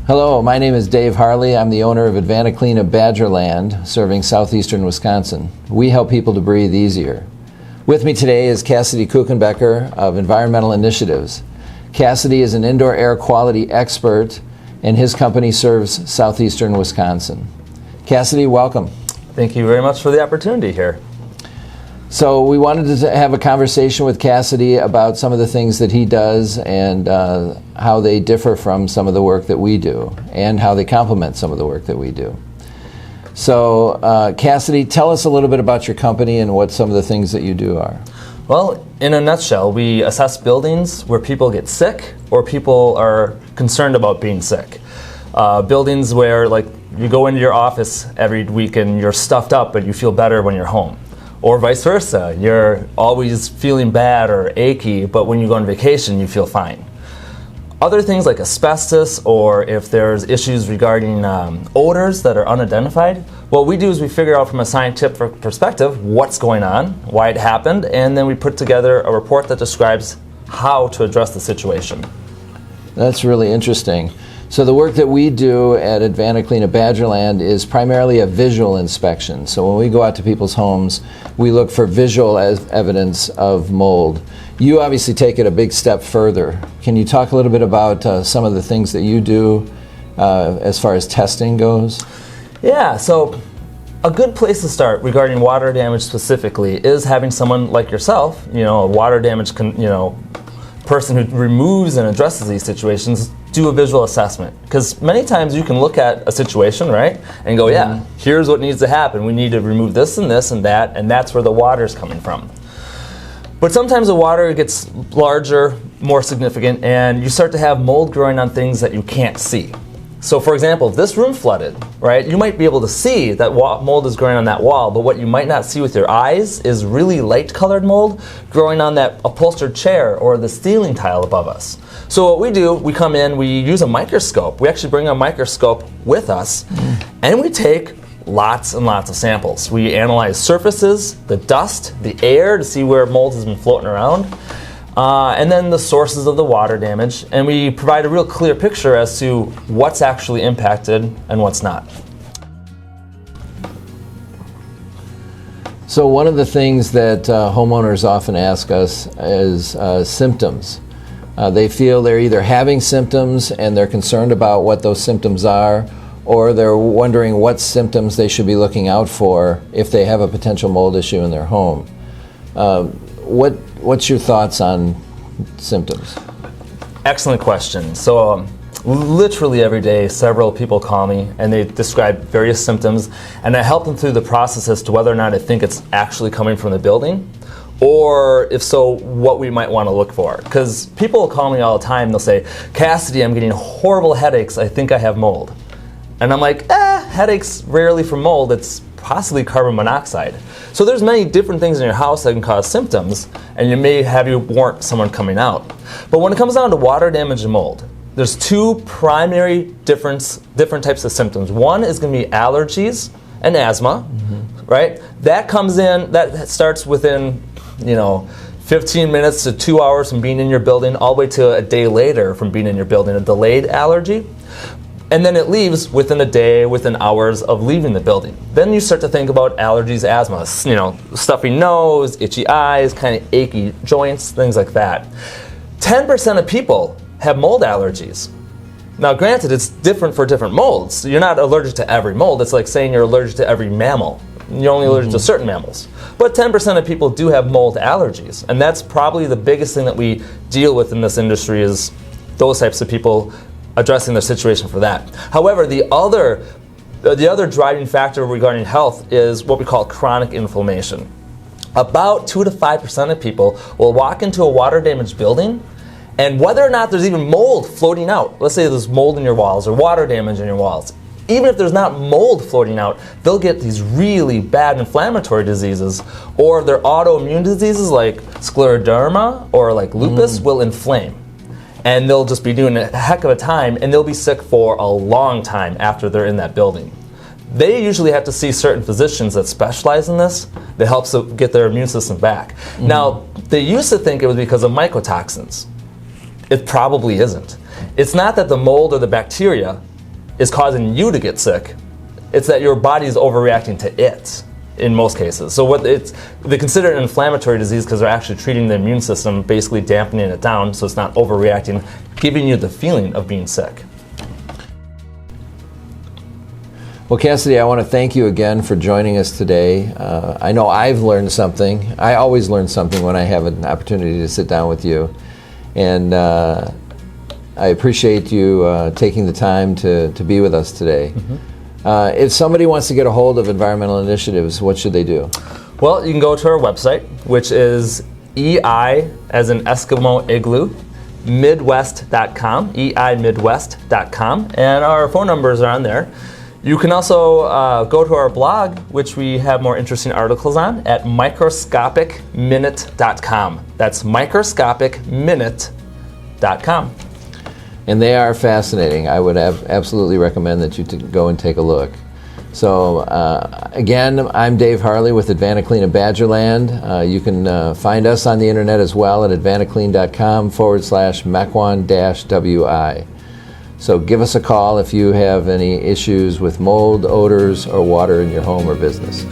Hello, my name is Dave Harley. I'm the owner of Advanta of Badgerland, serving southeastern Wisconsin. We help people to breathe easier. With me today is Cassidy Kuchenbecker of Environmental Initiatives. Cassidy is an indoor air quality expert, and his company serves southeastern Wisconsin. Cassidy, welcome. Thank you very much for the opportunity here. So we wanted to have a conversation with Cassidy about some of the things that he does and how they differ from some of the work that we do and how they complement some of the work that we do. So Cassidy, tell us a little bit about your company and what some of the things that you do are. Well, in a nutshell, we assess buildings where people get sick or people are concerned about being sick. Buildings where, like, you go into your office every week and you're stuffed up but you feel better when you're home. Or vice versa, you're always feeling bad or achy, but when you go on vacation, you feel fine. Other things like asbestos, or if there's issues regarding odors that are unidentified, what we do is we figure out from a scientific perspective what's going on, why it happened, and then we put together a report that describes how to address the situation. That's really interesting. So the work that we do at Advanta of Badgerland is primarily a visual inspection. So when we go out to people's homes, we look for visual evidence of mold. You obviously take it a big step further. Can you talk a little bit about some of the things that you do as far as testing goes? Yeah, so a good place to start regarding water damage specifically is having someone like yourself, a water damage person who removes and addresses these situations, do a visual assessment. Because many times you can look at a situation, right, and go, yeah, here's what needs to happen. We need to remove this and this and that's where the water's coming from. But sometimes the water gets larger, more significant, and you start to have mold growing on things that you can't see. So for example, if this room flooded, right, you might be able to see that mold is growing on that wall, but what you might not see with your eyes is really light colored mold growing on that upholstered chair or the ceiling tile above us. So what we do, we come in, we use a microscope. We actually bring a microscope with us, and we take lots and lots of samples. We analyze surfaces, the dust, the air to see where mold has been floating around. And then the sources of the water damage, and we provide a real clear picture as to what's actually impacted and what's not. So one of the things that homeowners often ask us is symptoms. They feel they're either having symptoms and they're concerned about what those symptoms are, or they're wondering what symptoms they should be looking out for if they have a potential mold issue in their home. What's your thoughts on symptoms? Excellent question. So literally every day several people call me and they describe various symptoms, and I help them through the process as to whether or not I think it's actually coming from the building, or if so, what we might want to look for. Because people will call me all the time, they'll say, Cassidy, I'm getting horrible headaches, I think I have mold. And I'm like, headaches rarely from mold, it's possibly carbon monoxide. So there's many different things in your house that can cause symptoms, and you may have you warrant someone coming out. But when it comes down to water damage and mold, there's two primary different types of symptoms. One is going to be allergies and asthma, right? That comes in, that starts within, 15 minutes to 2 hours from being in your building, all the way to a day later from being in your building, a delayed allergy. And then it leaves within a day, within hours of leaving the building. Then you start to think about allergies, asthma, stuffy nose, itchy eyes, kind of achy joints, things like that. 10% of people have mold allergies. Now granted, it's different for different molds. You're not allergic to every mold. It's like saying you're allergic to every mammal. You're only allergic to certain mammals. But 10% of people do have mold allergies. And that's probably the biggest thing that we deal with in this industry, is those types of people addressing their situation for that. However, the other driving factor regarding health is what we call chronic inflammation. About 2 to 5% of people will walk into a water damaged building, and whether or not there's even mold floating out, let's say there's mold in your walls or water damage in your walls, even if there's not mold floating out, they'll get these really bad inflammatory diseases, or their autoimmune diseases like scleroderma or like lupus will inflame. And they'll just be doing a heck of a time, and they'll be sick for a long time after they're in that building. They usually have to see certain physicians that specialize in this that helps get their immune system back. Now, they used to think it was because of mycotoxins. It probably isn't. It's not that the mold or the bacteria is causing you to get sick. It's that your body is overreacting to it in most cases. So they consider it an inflammatory disease because they're actually treating the immune system, basically dampening it down so it's not overreacting, giving you the feeling of being sick. Well, Cassidy, I want to thank you again for joining us today. I know I've learned something. I always learn something when I have an opportunity to sit down with you. And I appreciate you taking the time to be with us today. If somebody wants to get a hold of environmental initiatives, what should they do? Well, you can go to our website, which is EI as in Eskimo Igloo, Midwest.com, EIMidwest.com, and our phone numbers are on there. You can also go to our blog, which we have more interesting articles on, at microscopicminute.com. That's microscopicminute.com. And they are fascinating. I would absolutely recommend that you go and take a look. So again, I'm Dave Harley with Advanta Clean of Badgerland. You can find us on the internet as well at advantaclean.com/Mequon-WI. So give us a call if you have any issues with mold, odors, or water in your home or business.